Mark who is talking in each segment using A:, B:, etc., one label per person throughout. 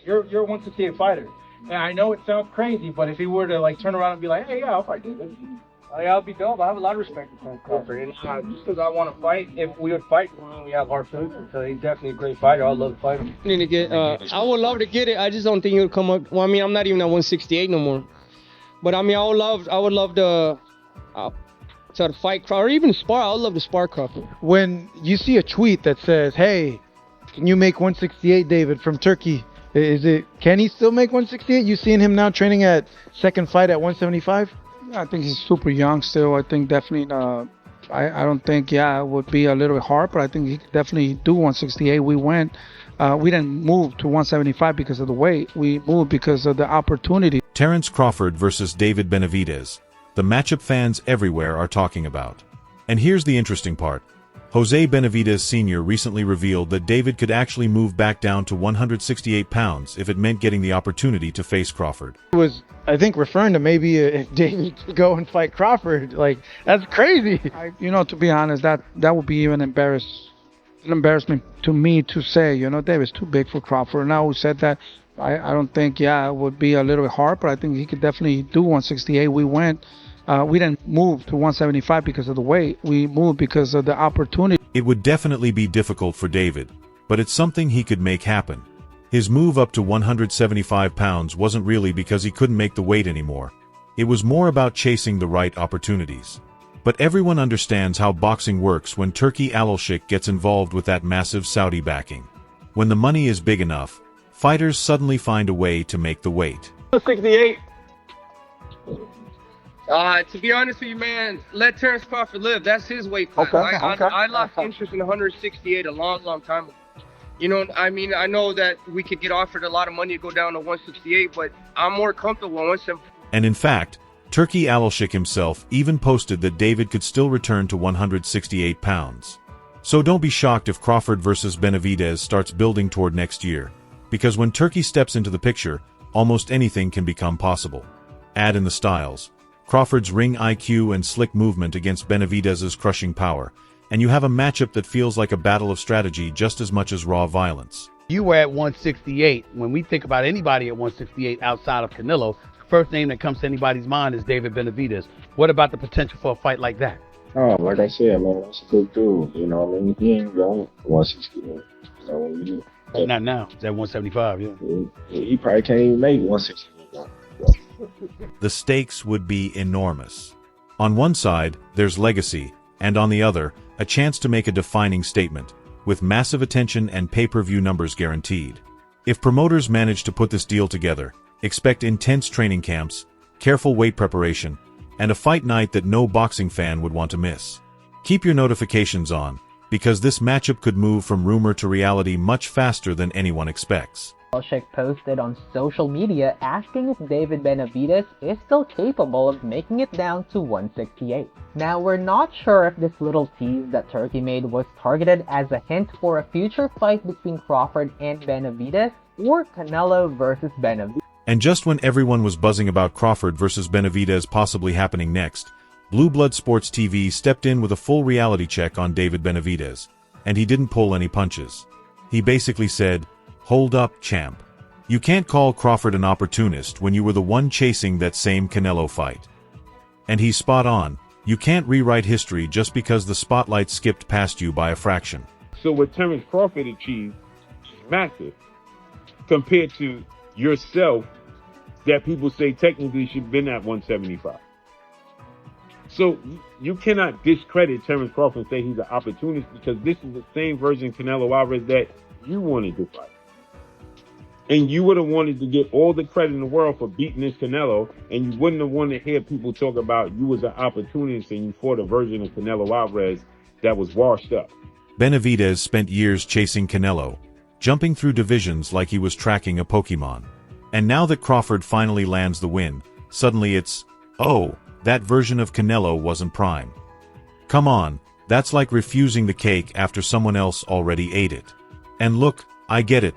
A: you're a 168 fighter. And I know it sounds crazy, but if he were to like turn around and be like, hey, yeah, I'll fight David. I'll be dope. I have a lot of respect for Terence Crawford. And just because I want to fight, if we would fight, we have hard feelings. So he's definitely a great fighter. I'd love to fight him.
B: Need to get, I would love to get it. I just don't think he'll come up. Well, I mean, I'm not even at 168 no more. But I mean, I would love to fight Crawford, or even spar. I would love to spar Crawford.
C: When you see a tweet that says, hey, can you make 168, David, from Turkey? Can he still make 168? You seeing him now training at second fight at 175?
D: I think he's super young still. I think definitely, I don't think, it would be a little bit hard, but I think he could definitely do 168. We didn't move to 175 because of the weight. We moved because of the opportunity.
E: Terence Crawford versus David Benavidez. The matchup fans everywhere are talking about. And here's the interesting part. Jose Benavidez Sr. recently revealed that David could actually move back down to 168 pounds if it meant getting the opportunity to face Crawford.
C: He was, I think, referring to maybe if David could go and fight Crawford. Like, that's crazy.
D: To be honest, that would be even an embarrassment to me to say, David's too big for Crawford. Now who said that? I don't think, it would be a little bit hard, but I think he could definitely do 168. We didn't move to 175 because of the weight. We moved because of the opportunity.
E: It would definitely be difficult for David, but it's something he could make happen. His move up to 175 pounds wasn't really because he couldn't make the weight anymore. It was more about chasing the right opportunities. But everyone understands how boxing works when Turki Alashik gets involved with that massive Saudi backing. When the money is big enough, fighters suddenly find a way to make the weight.
A: 168.
B: To be honest with you, man, let Terence Crawford live. That's his weight class. I lost interest in 168 a long time ago. I mean, I know that we could get offered a lot of money to go down to 168, but I'm more comfortable at 170.
E: And in fact, Turki Alashik himself even posted that David could still return to 168 pounds. So don't be shocked if Crawford versus Benavidez starts building toward next year, because when Turki steps into the picture, almost anything can become possible. Add in the styles, Crawford's ring IQ and slick movement against Benavidez's crushing power, and you have a matchup that feels like a battle of strategy just as much as raw violence.
F: You were at 168. When we think about anybody at 168 outside of Canelo, the first name that comes to anybody's mind is David Benavidez. What about the potential for a fight like that?
G: Oh, like I said, man, that's a good dude. He ain't going 168.
F: Not now. It's at 175, yeah.
G: He probably can't even make 168.
E: The stakes would be enormous. On one side, there's legacy, and on the other, a chance to make a defining statement, with massive attention and pay-per-view numbers guaranteed. If promoters manage to put this deal together, expect intense training camps, careful weight preparation, and a fight night that no boxing fan would want to miss. Keep your notifications on, because this matchup could move from rumor to reality much faster than anyone expects.
H: Alashik posted on social media asking if David Benavidez is still capable of making it down to 168. Now, we're not sure if this little tease that Turki made was targeted as a hint for a future fight between Crawford and Benavidez, or Canelo versus Benavidez.
E: And just when everyone was buzzing about Crawford versus Benavidez possibly happening next, Blue Blood Sports TV stepped in with a full reality check on David Benavidez, and he didn't pull any punches. He basically said, "Hold up, champ. You can't call Crawford an opportunist when you were the one chasing that same Canelo fight." And he's spot on. You can't rewrite history just because the spotlight skipped past you by a fraction.
I: So what Terence Crawford achieved is massive compared to yourself that people say technically should have been at 175. So you cannot discredit Terence Crawford and say he's an opportunist, because this is the same version of Canelo Alvarez that you wanted to fight. And you would have wanted to get all the credit in the world for beating this Canelo, and you wouldn't have wanted to hear people talk about you as an opportunist and you fought a version of Canelo Alvarez that was washed up.
E: Benavidez spent years chasing Canelo, jumping through divisions like he was tracking a Pokemon. And now that Crawford finally lands the win, suddenly it's, oh, that version of Canelo wasn't prime. Come on, that's like refusing the cake after someone else already ate it. And look, I get it.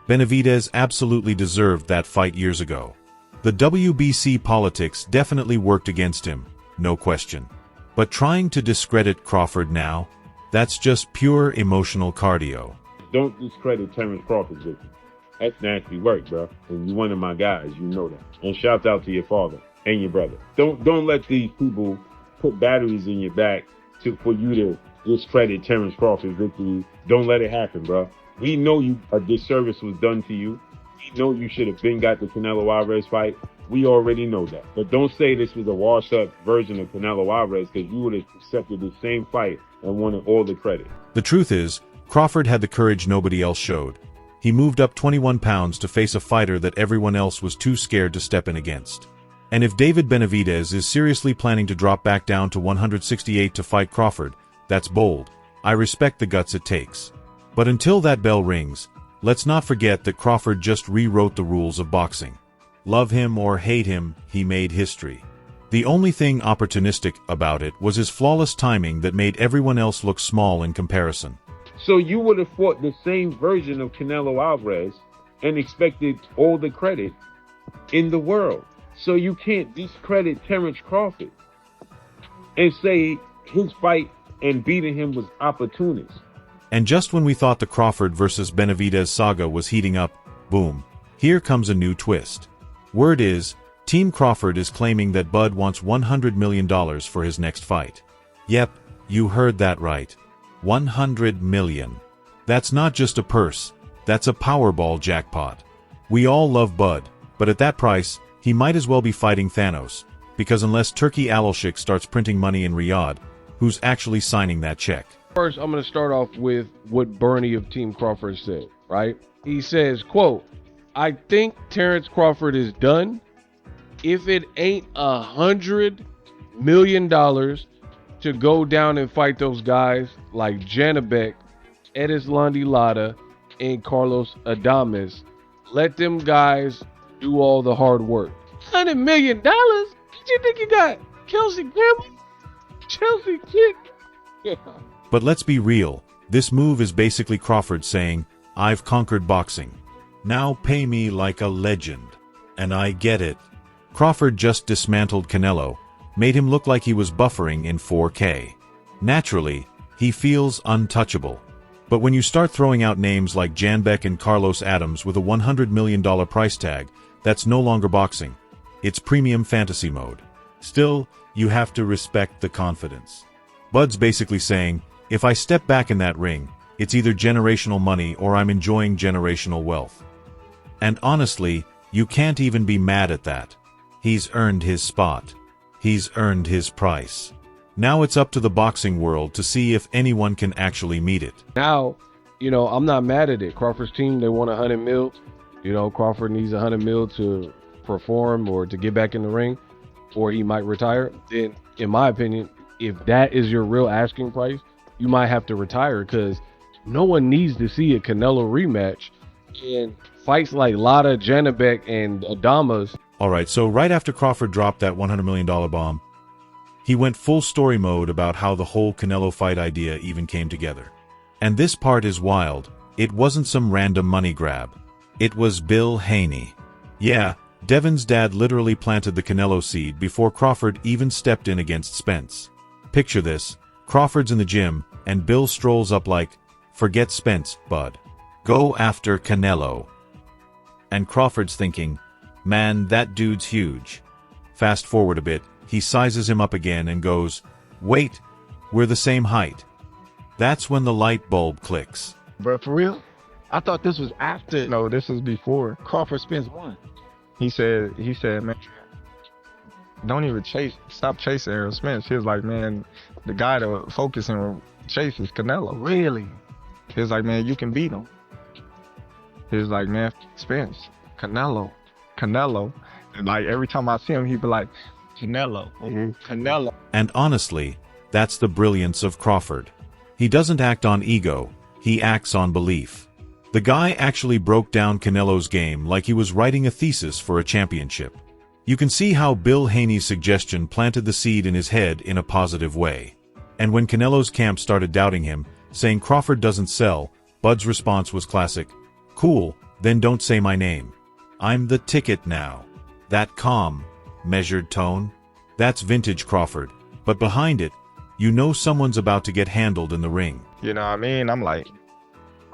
E: Benavidez absolutely deserved that fight years ago. The WBC politics definitely worked against him, no question. But trying to discredit Crawford now, that's just pure emotional cardio.
I: Don't discredit Terence Crawford's victory. That's nasty work, bro. And you one of my guys, you know that. And shouts out to your father and your brother. Don't let these people put batteries in your back for you to discredit Terence Crawford's victory. Don't let it happen, bro. We know a disservice was done to you. We know you should have been got the Canelo Alvarez fight. We already know that. But don't say this was a washed-up version of Canelo Alvarez, because you would have accepted the same fight and wanted all the credit.
E: The truth is, Crawford had the courage nobody else showed. He moved up 21 pounds to face a fighter that everyone else was too scared to step in against. And if David Benavidez is seriously planning to drop back down to 168 to fight Crawford, that's bold. I respect the guts it takes. But until that bell rings, let's not forget that Crawford just rewrote the rules of boxing. Love him or hate him, he made history. The only thing opportunistic about it was his flawless timing that made everyone else look small in comparison.
I: So you would have fought the same version of Canelo Alvarez and expected all the credit in the world. So you can't discredit Terence Crawford and say his fight and beating him was opportunist.
E: And just when we thought the Crawford versus Benavidez saga was heating up, boom, here comes a new twist. Word is, Team Crawford is claiming that Bud wants $100 million for his next fight. Yep, you heard that right. $100 million. That's not just a purse, that's a Powerball jackpot. We all love Bud, but at that price, he might as well be fighting Thanos, because unless Turkey Alashik starts printing money in Riyadh, who's actually signing that check?
J: First, I'm going to start off with what Bernie of Team Crawford said, right? He says, quote, I think Terence Crawford is done. If it ain't $100 million to go down and fight those guys like Janabek, Edislandi Lara, and Carlos Adames, let them guys do all the hard work. $100 million? Did you think you got Kelsey Grammer? Chelsea Kick? Yeah.
E: But let's be real, this move is basically Crawford saying, I've conquered boxing. Now pay me like a legend. And I get it. Crawford just dismantled Canelo, made him look like he was buffering in 4K. Naturally, he feels untouchable. But when you start throwing out names like Janbek and Carlos Adams with a $100 million price tag, that's no longer boxing. It's premium fantasy mode. Still, you have to respect the confidence. Bud's basically saying, if I step back in that ring, it's either generational money or I'm enjoying generational wealth. And honestly, you can't even be mad at that. He's earned his spot. He's earned his price. Now it's up to the boxing world to see if anyone can actually meet it.
J: Now, I'm not mad at it. Crawford's team, they want $100 million. Crawford needs $100 million to perform or to get back in the ring, or he might retire. Then, in my opinion, if that is your real asking price, you might have to retire, because no one needs to see a Canelo rematch. And fights like Lara, Janabek, and Adamas.
E: Alright, so right after Crawford dropped that $100 million bomb, he went full story mode about how the whole Canelo fight idea even came together. And this part is wild. It wasn't some random money grab. It was Bill Haney. Yeah, Devin's dad literally planted the Canelo seed before Crawford even stepped in against Spence. Picture this, Crawford's in the gym, and Bill strolls up like, forget Spence, bud. Go after Canelo. And Crawford's thinking, man, that dude's huge. Fast forward a bit, he sizes him up again and goes, wait, we're the same height. That's when the light bulb clicks.
K: Bro, for real? I thought this was after. No, this was before. Crawford Spence won. He said, man, don't even stop chasing Errol Spence. He was like, man, the guy to focus and chase is Canelo. Really? He was like, man, you can beat him. He was like, man, Spence, Canelo. And like every time I see him, he'd be like, Canelo, Canelo.
E: And honestly, that's the brilliance of Crawford. He doesn't act on ego, he acts on belief. The guy actually broke down Canelo's game like he was writing a thesis for a championship. You can see how Bill Haney's suggestion planted the seed in his head in a positive way. And when Canelo's camp started doubting him, saying Crawford doesn't sell, Bud's response was classic. Cool, then don't say my name. I'm the ticket now. That calm, measured tone, that's vintage Crawford. But behind it, you know someone's about to get handled in the ring.
K: You know what I mean? I'm like,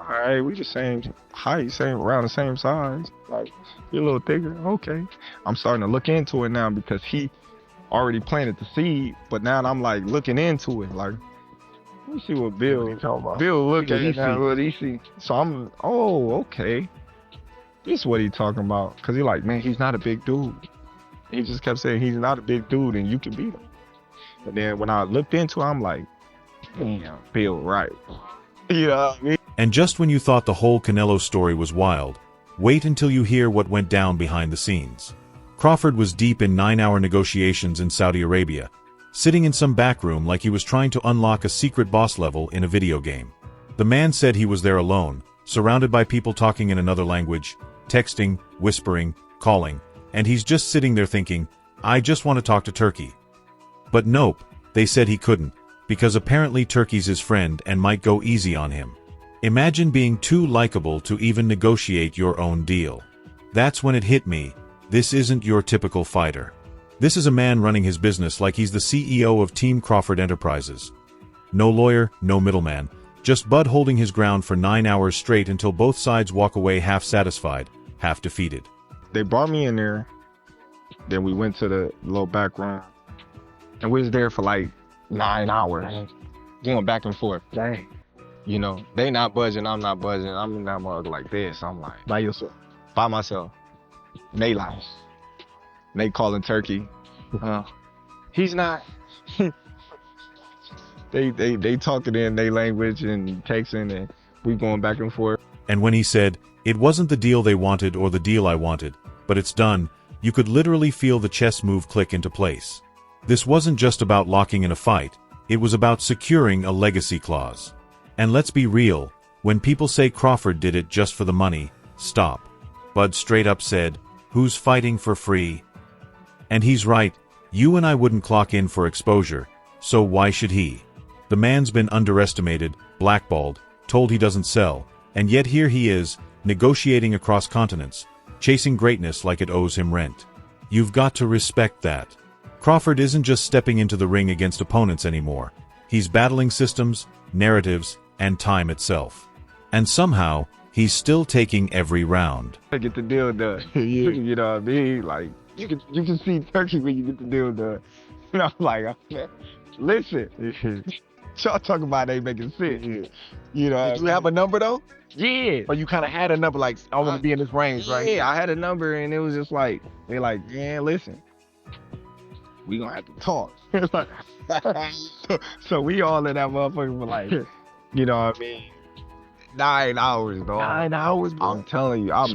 K: alright, we the same height, around the same size. Like, you're a little thicker. Okay. I'm starting to look into it now because he already planted the seed, but now I'm like looking into it. Like, let me see what Bill look at now, what he see. So I'm, okay. This is what he talking about. Cause he like, man, he's not a big dude. He just kept saying he's not a big dude and you can beat him. But then when I looked into it, I'm like, damn, Bill right. You know what I mean?
E: And just when you thought the whole Canelo story was wild, wait until you hear what went down behind the scenes. Crawford was deep in 9-hour negotiations in Saudi Arabia, sitting in some back room like he was trying to unlock a secret boss level in a video game. The man said he was there alone, surrounded by people talking in another language, texting, whispering, calling, and he's just sitting there thinking, I just want to talk to Turkey. But nope, they said he couldn't, because apparently Turkey's his friend and might go easy on him. Imagine being too likable to even negotiate your own deal. That's when it hit me, this isn't your typical fighter. This is a man running his business like he's the CEO of Team Crawford Enterprises. No lawyer, no middleman, just Bud holding his ground for 9 hours straight until both sides walk away half satisfied, half defeated.
K: They brought me in there, then we went to the little back room, and we was there for like 9 hours, going back and forth.
C: Dang.
K: You know, they not budging, I'm not budging. I'm in that mug like this. I'm like,
C: By yourself.
K: by myself. They like, they calling Turkey. He's not. they talking in their language and texting, and we going back and forth.
E: And when he said, it wasn't the deal they wanted or the deal I wanted, but it's done, you could literally feel the chess move click into place. This wasn't just about locking in a fight, it was about securing a legacy clause. And let's be real, when people say Crawford did it just for the money, stop. Bud straight up said, who's fighting for free? And he's right, you and I wouldn't clock in for exposure, so why should he? The man's been underestimated, blackballed, told he doesn't sell, and yet here he is, negotiating across continents, chasing greatness like it owes him rent. You've got to respect that. Crawford isn't just stepping into the ring against opponents anymore. He's battling systems, narratives, and time itself. And somehow, he's still taking every round.
K: I get the deal done. You know what I mean? Like, you can see Turkey when you get the deal done. And I'm like, man, listen. Y'all talking about ain't making sense. You know,
J: Did you have a number though?
K: yeah.
J: Or you kind of had a number like, I want to be in this range, right?
K: Yeah, I had a number and it was just like, they like, yeah, listen, we gonna have to talk. It's like, so we all in that motherfucker for like, you know what I mean? 9 hours, dog.
J: 9 hours, bro.
K: I'm telling you, I'm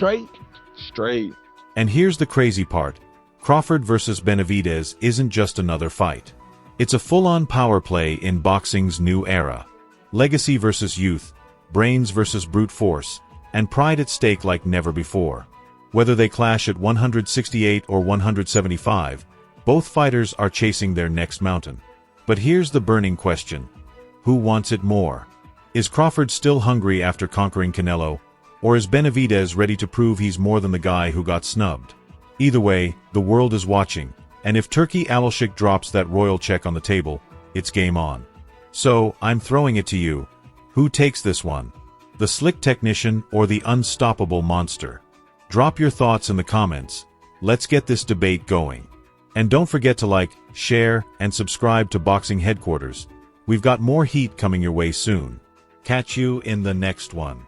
K: straight.
E: And here's the crazy part. Crawford versus Benavidez isn't just another fight. It's a full-on power play in boxing's new era. Legacy versus youth, brains versus brute force, and pride at stake like never before. Whether they clash at 168 or 175, both fighters are chasing their next mountain. But here's the burning question. Who wants it more? Is Crawford still hungry after conquering Canelo? Or is Benavidez ready to prove he's more than the guy who got snubbed? Either way, the world is watching, and if Turkey Alashik drops that royal check on the table, it's game on. So, I'm throwing it to you. Who takes this one? The slick technician or the unstoppable monster? Drop your thoughts in the comments. Let's get this debate going. And don't forget to like, share, and subscribe to Boxing Headquarters. We've got more heat coming your way soon. Catch you in the next one.